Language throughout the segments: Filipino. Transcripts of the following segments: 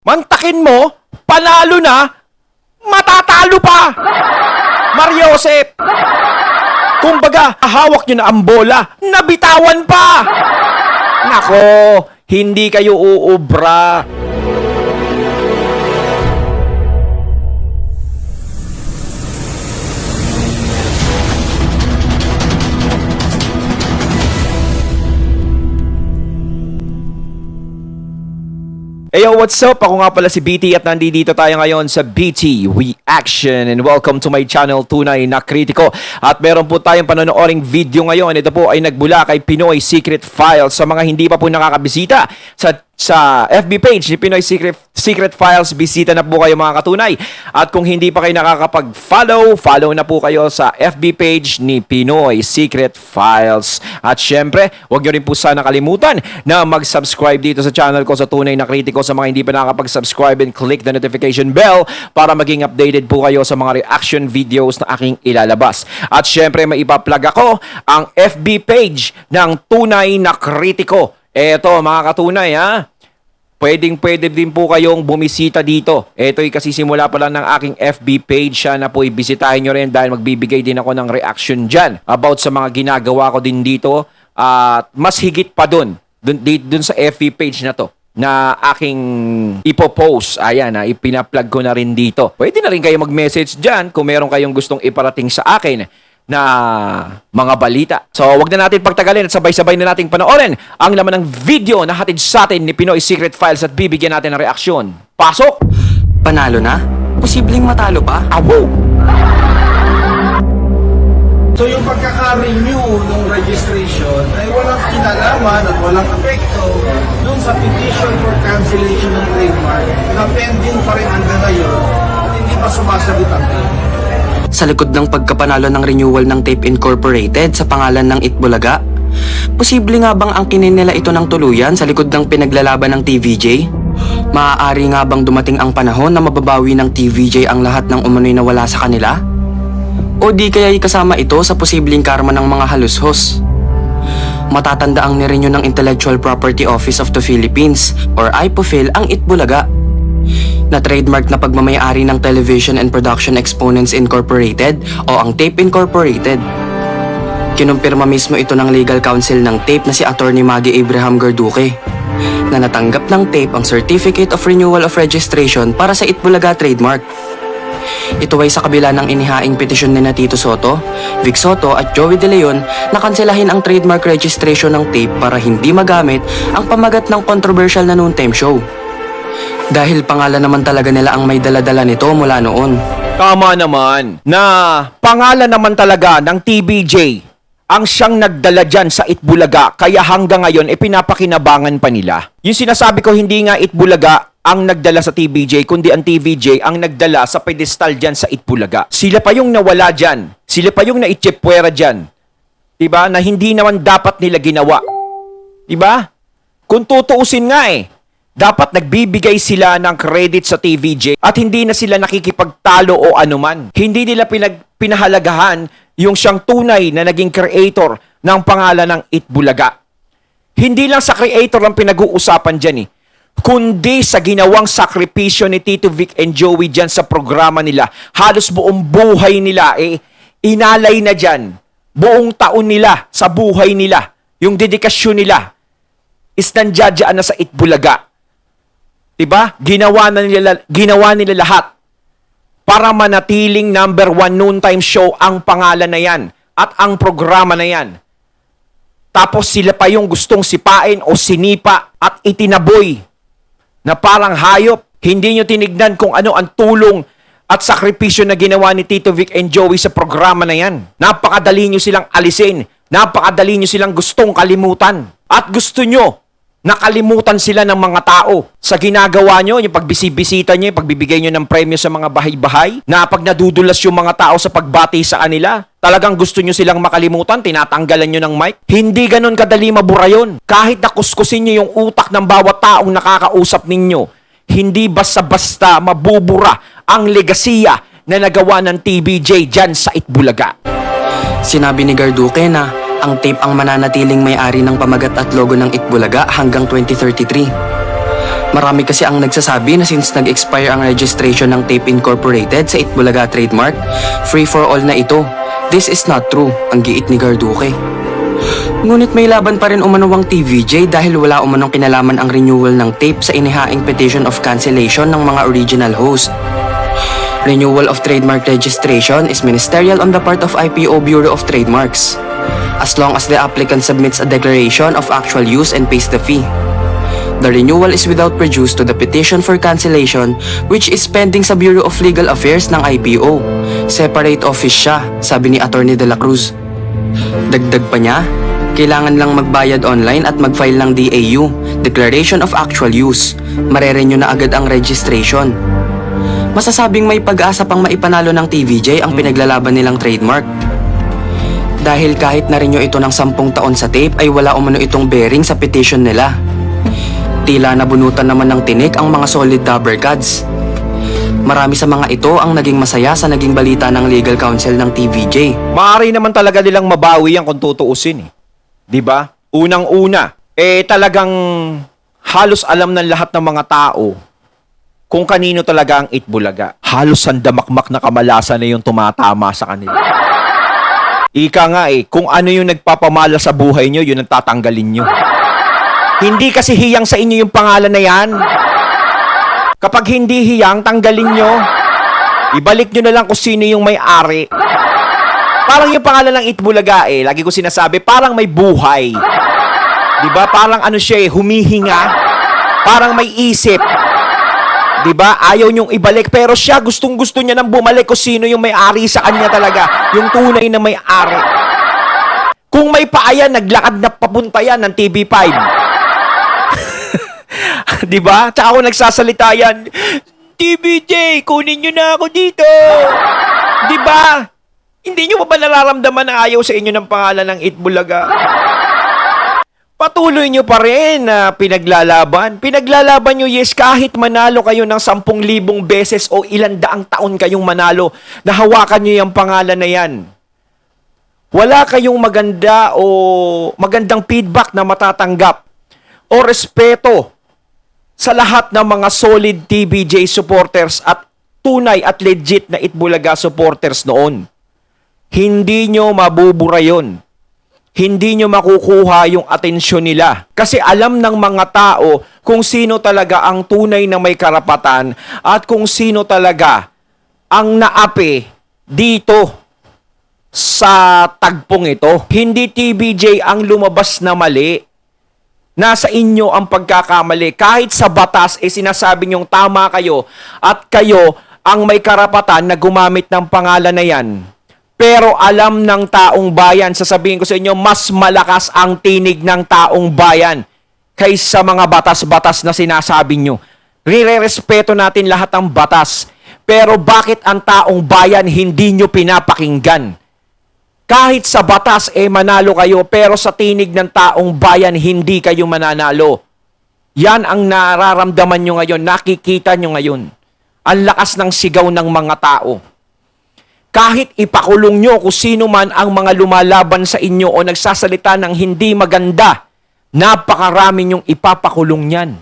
Mantakin mo, panalo na, matatalo pa! Mariosep! Kumbaga, hawak nyo na ang bola, nabitawan pa! Nako, hindi kayo uubra. Yo, what's up? Ako nga pala si BT at nandito tayo ngayon sa BT Reaction and welcome to my channel, Tunay na Kritiko. At meron po tayong panonooring video ngayon. Ito po ay nagbula kay Pinoy Secret Files. Sa mga hindi pa po nakakabisita sa FB page ni Pinoy Secret Files, bisita na po kayo mga katunay. At kung hindi pa kayo nakakapag-follow, follow na po kayo sa FB page ni Pinoy Secret Files. At syempre, huwag nyo rin po sana kalimutan na mag-subscribe dito sa channel ko sa Tunay na Kritiko sa mga hindi pa nakakapag-subscribe and click the notification bell para maging updated po kayo sa mga reaction videos na aking ilalabas. At syempre, maipa-plug ako ang FB page ng Tunay na Kritiko. Eto mga katunay ha, pwede din po kayong bumisita dito. Eto'y kasi simula pa lang ng aking FB page na po ibisitahin nyo rin dahil magbibigay din ako ng reaction dyan about sa mga ginagawa ko din dito at mas higit pa dun sa FB page na to na aking ipopost. Ayan ha, ipinaplug ko na rin dito. Pwede na rin kayo mag-message dyan kung meron kayong gustong iparating sa akin na mga balita. So, wag na natin pagtagalin at sabay-sabay na nating panoorin ang laman ng video na hatid sa atin ni Pinoy Secret Files at bibigyan natin ng reaksyon. Pasok! Panalo na? Posibleng matalo pa? Awo! So yung pagkaka-renew ng registration ay walang kinalaman at walang epekto dun sa petition for cancellation ng trademark na pending pa rin hanggang ngayon at hindi pa sumasagot ang tape. Sa likod ng pagkapanalo ng renewal ng Tape Incorporated sa pangalan ng Itbulaga, posible nga bang angkinin nila ito ng tuluyan sa likod ng pinaglalaban ng TVJ? Maaari nga bang dumating ang panahon na mababawi ng TVJ ang lahat ng umano'y nawala sa kanila? O di kaya'y kasama ito sa posibleng karma ng mga halushos? Matatanda ang nirenew ng Intellectual Property Office of the Philippines or IPOPHIL ang Itbulaga, na trademark na pagmamayari ng Television and Production Exponents Incorporated o ang Tape Incorporated. Kinumpirma mismo ito ng legal counsel ng Tape na si Attorney Maggie Abraham Garduque na natanggap ng Tape ang Certificate of Renewal of Registration para sa Itbulaga trademark. Ito ay sa kabila ng inihaing petisyon ni Tito Soto, Vic Soto at Joey De Leon na kanselahin ang trademark registration ng Tape para hindi magamit ang pamagat ng controversial na noontime show. Dahil pangalan naman talaga nila ang may daladala nito mula noon. Tama naman na pangalan naman talaga ng TVJ ang siyang nagdala dyan sa Itbulaga kaya hanggang ngayon pinapakinabangan pa nila. Yung sinasabi ko hindi nga Itbulaga ang nagdala sa TVJ kundi ang TVJ ang nagdala sa pedestal dyan sa Itbulaga. Sila pa yung nawala dyan. Sila pa yung naitsipwera dyan. Diba? Na hindi naman dapat nila ginawa. Diba? Kung tutuusin nga dapat nagbibigay sila ng credit sa TVJ at hindi na sila nakikipagtalo o anuman. Hindi nila pinahalagahan yung siyang tunay na naging creator ng pangalan ng Itbulaga. Hindi lang sa creator ang pinag-uusapan dyan kundi sa ginawang sakripisyo ni Tito Vic and Joey dyan sa programa nila. Halos buong buhay nila inalay na dyan. Buong taon nila sa buhay nila. Yung dedikasyon nila is nandiyadyaan na sa Itbulaga. Diba? Ginawa nila lahat para manatiling number 1 noontime show ang pangalan na yan at ang programa na yan. Tapos sila pa yung gustong sipain o sinipa at itinaboy na parang hayop. Hindi nyo tinignan kung ano ang tulong at sakripisyo na ginawa ni Tito Vic and Joey sa programa na yan. Napakadali nyo silang alisin. Napakadali nyo silang gustong kalimutan. At gusto nyo nakalimutan sila ng mga tao sa ginagawa nyo, yung pagbisibisita nyo, yung pagbibigay nyo ng premyo sa mga bahay-bahay, na pag nadudulas yung mga tao sa pagbati sa kanila, talagang gusto nyo silang makalimutan, tinatanggalan nyo ng mic. Hindi ganon kadali mabura yun. Kahit nakuskusin nyo yung utak ng bawat taong nakakausap ninyo, hindi basta-basta mabubura ang legasiya na nagawa ng TVJ dyan sa Itbulaga. Sinabi ni Garduque na ang Tape ang mananatiling may-ari ng pamagat at logo ng Itbulaga hanggang 2033. Marami kasi ang nagsasabi na since nag-expire ang registration ng Tape Incorporated sa Itbulaga trademark, free for all na ito. This is not true, ang giit ni Garduque. Ngunit may laban pa rin umano ang TVJ dahil wala umanong kinalaman ang renewal ng tape sa inihaing petition of cancellation ng mga original host. Renewal of trademark registration is ministerial on the part of IPO Bureau of Trademarks, as long as the applicant submits a declaration of actual use and pays the fee. The renewal is without prejudice to the petition for cancellation which is pending sa Bureau of Legal Affairs ng IPO. Separate office siya, sabi ni Attorney De La Cruz. Dagdag pa niya, kailangan lang magbayad online at mag-file ng DAU, Declaration of Actual Use. Marerenew na agad ang registration. Masasabing may pag-asa pang maipanalo ng TVJ ang pinaglalaban nilang trademark. Dahil kahit na-renew ito ng 10 taon sa tape ay wala umano itong bearing sa petition nila. Tila nabunutan naman ng tinik ang mga solid dabber gods. Marami sa mga ito ang naging masaya sa naging balita ng legal counsel ng TVJ. Maaari naman talaga nilang mabawi yan kung tutuusin eh. 'Di ba? Unang-una, talagang halos alam ng lahat ng mga tao kung kanino talaga ang Itbulaga. Halos sandamakmak na kamalasan na yung tumatama sa kanila. Ika nga kung ano yung nagpapamala sa buhay nyo, yun ang tatanggalin nyo. Hindi kasi hiyang sa inyo yung pangalan na yan. Kapag hindi hiyang, tanggalin nyo. Ibalik nyo na lang kung sino yung may-ari. Parang yung pangalan ng Itbulaga lagi ko sinasabi, parang may buhay. Diba? Parang ano siya humihinga. Parang may isip. Diba? Ayaw nyong ibalik, pero siya gustong-gusto niya nang bumalik kung sino yung may-ari sa kanya talaga. Yung tunay na may-ari. Kung may paa yan, naglakad na papunta yan ng TV5. Diba? Tsaka ako nagsasalita yan, TVJ, kunin nyo na ako dito. Diba? Hindi nyo ba nararamdaman na ayaw sa inyo ng pangalan ng Itbulaga? Patuloy nyo pa rin na pinaglalaban. Pinaglalaban nyo, yes, kahit manalo kayo ng 10,000 beses o ilang daang taon kayong manalo, nahawakan nyo yung pangalan na yan. Wala kayong maganda o magandang feedback na matatanggap o respeto sa lahat ng mga solid TVJ supporters at tunay at legit na Itbulaga supporters noon. Hindi nyo mabubura yun. Hindi nyo makukuha yung atensyon nila. Kasi alam ng mga tao kung sino talaga ang tunay na may karapatan at kung sino talaga ang naapi dito sa tagpong ito. Hindi TVJ ang lumabas na mali. Nasa inyo ang pagkakamali. Kahit sa batas, sinasabi nyong tama kayo at kayo ang may karapatan na gumamit ng pangalan na yan. Pero alam ng taong bayan, sasabihin ko sa inyo, mas malakas ang tinig ng taong bayan kaysa mga batas-batas na sinasabi nyo. Rirerespeto natin lahat ng batas. Pero bakit ang taong bayan hindi nyo pinapakinggan? Kahit sa batas manalo kayo, pero sa tinig ng taong bayan hindi kayo mananalo. Yan ang nararamdaman nyo ngayon, nakikita nyo ngayon. Ang lakas ng sigaw ng mga tao. Kahit ipakulong nyo kung sino man ang mga lumalaban sa inyo o nagsasalita ng hindi maganda, napakarami nyong ipapakulong yan.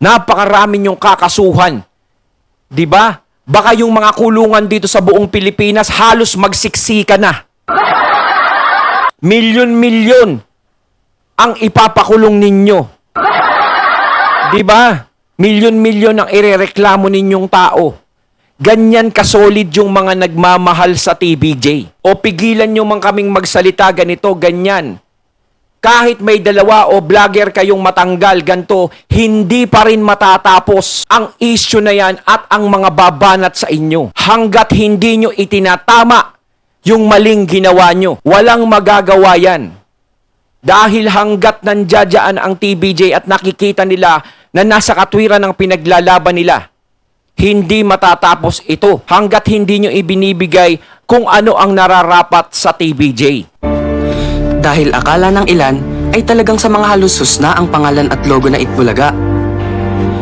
Napakarami nyong kakasuhan. Diba? Baka yung mga kulungan dito sa buong Pilipinas halos magsiksika na. Milyon-milyon ang ipapakulong ninyo. Diba? Milyon-milyon ang irereklamo ninyong tao. Ganyan kasolid yung mga nagmamahal sa TVJ. O pigilan nyo man kaming magsalita ganito, ganyan. Kahit may dalawa o vlogger kayong matanggal, ganito, hindi pa rin matatapos ang issue na yan at ang mga babanat sa inyo. Hanggat hindi nyo itinatama yung maling ginawa nyo, walang magagawa yan. Dahil hanggat nandiyadyaan ang TVJ at nakikita nila na nasa katwiran ng pinaglalaban nila, hindi matatapos ito hanggat hindi nyo ibinibigay kung ano ang nararapat sa TVJ. Dahil akala ng ilan ay talagang sa mga halusos na ang pangalan at logo na Itbulaga.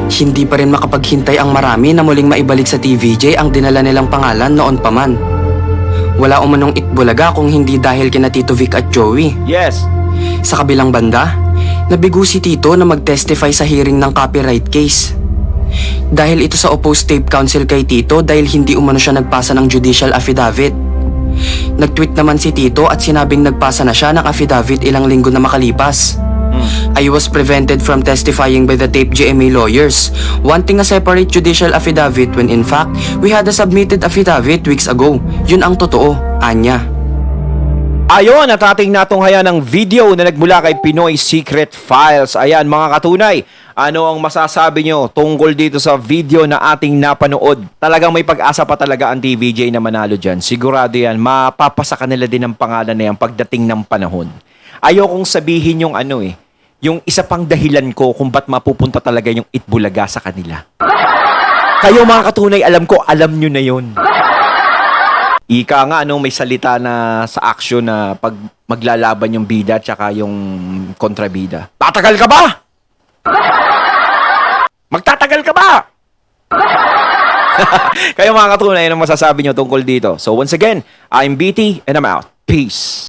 Hindi pa rin makapaghintay ang marami na muling maibalik sa TVJ ang dinala nilang pangalan noon pa man. Wala umanong Itbulaga kung hindi dahil kina Tito Vic at Joey. Yes. Sa kabilang banda, Nabigo si Tito na mag-testify sa hearing ng copyright case. Dahil ito sa opposed tape counsel kay Tito dahil hindi umano siya nagpasa ng judicial affidavit. Nag-tweet naman si Tito at sinabing nagpasa na siya ng affidavit ilang linggo na makalipas. I was prevented from testifying by the tape GMA lawyers, wanting a separate judicial affidavit when in fact, we had a submitted affidavit weeks ago. Yun ang totoo, anya. Ayon at ating natunghaya ng video na nagmula kay Pinoy Secret Files. Ayan mga katunay, ano ang masasabi nyo tungkol dito sa video na ating napanood? Talagang may pag-asa pa talaga ang TVJ na manalo dyan. Sigurado yan, mapapasa kanila din ang pangalan na yan pagdating ng panahon. Ayokong sabihin yung yung isa pang dahilan ko kung ba't mapupunta talaga yung Itbulaga sa kanila. Kayo mga katunay, alam ko, alam nyo na yun. Ika nga, may salita na sa action na pag maglalaban yung bida tsaka yung kontrabida. Tatagal ka ba? Magtatagal ka ba? Kayo mga katunay, ano masasabi nyo tungkol dito? So once again, I'm BT and I'm out. Peace.